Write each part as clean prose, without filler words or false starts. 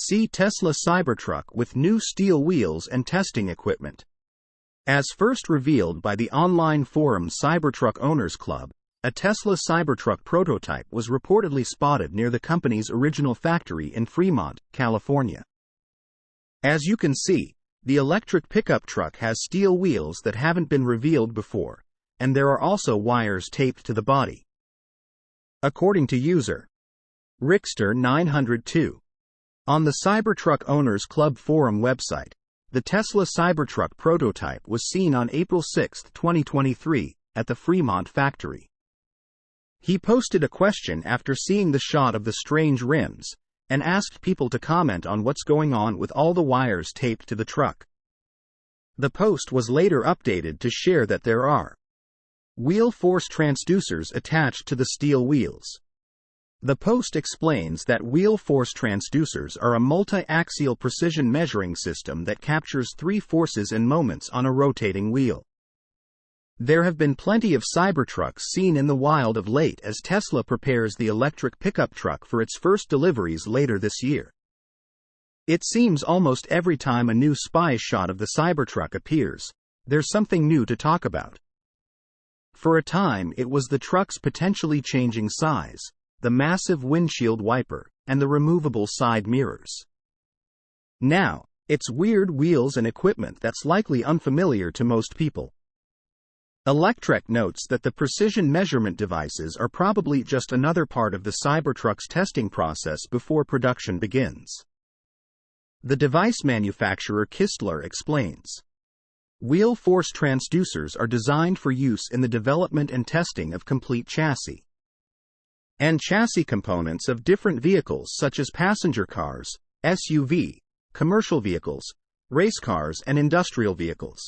See Tesla Cybertruck with new steel wheels and testing equipment. As first revealed by the online forum Cybertruck Owners Club, a Tesla Cybertruck prototype was reportedly spotted near the company's original factory in Fremont, California. As you can see, the electric pickup truck has steel wheels that haven't been revealed before, and there are also wires taped to the body. According to user Rickster 902, on the Cybertruck Owners Club forum website, the Tesla Cybertruck prototype was seen on April 6, 2023, at the Fremont factory. He posted a question after seeing the shot of the strange rims, and asked people to comment on what's going on with all the wires taped to the truck. The post was later updated to share that there are Wheel Force Transducers attached to the steel wheels. The post explains that Wheel Force Transducers are a multi-axial precision measuring system that captures 3 forces and moments on a rotating wheel. There have been plenty of Cybertrucks seen in the wild of late as Tesla prepares the electric pickup truck for its first deliveries later this year. It seems almost every time a new spy shot of the Cybertruck appears, there's something new to talk about. For a time it was the truck's potentially changing size, the massive windshield wiper, and the removable side mirrors. Now, it's weird wheels and equipment that's likely unfamiliar to most people. Electrek notes that the precision measurement devices are probably just another part of the Cybertruck's testing process before production begins. The device manufacturer Kistler explains, Wheel Force Transducers are designed for use in the development and testing of complete chassis and chassis components of different vehicles such as passenger cars, SUV, commercial vehicles, race cars and industrial vehicles.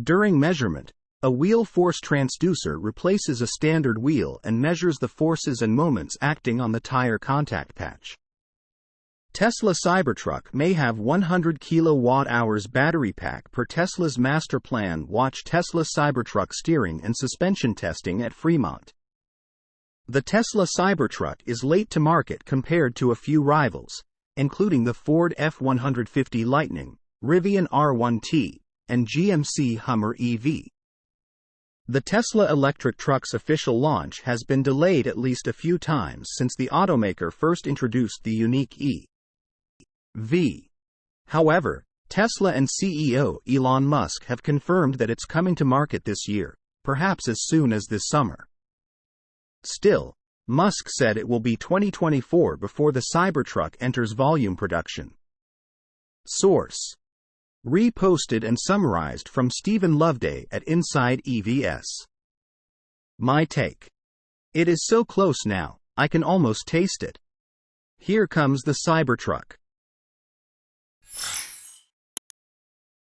During measurement, a wheel force transducer replaces a standard wheel and measures the forces and moments acting on the tire contact patch. Tesla Cybertruck may have 100 kWh battery pack per Tesla's master plan. Watch Tesla Cybertruck steering and suspension testing at Fremont. The Tesla Cybertruck is late to market compared to a few rivals, including the Ford F-150 Lightning, Rivian R1T, and GMC Hummer EV. The Tesla electric truck's official launch has been delayed at least a few times since the automaker first introduced the unique EV. However, Tesla and CEO Elon Musk have confirmed that it's coming to market this year, perhaps as soon as this summer. Still, Musk said it will be 2024 before the Cybertruck enters volume production. Source: reposted and summarized from Steven Loveday at insideevs. My take: it is so close now, I can almost taste it. Here comes the Cybertruck.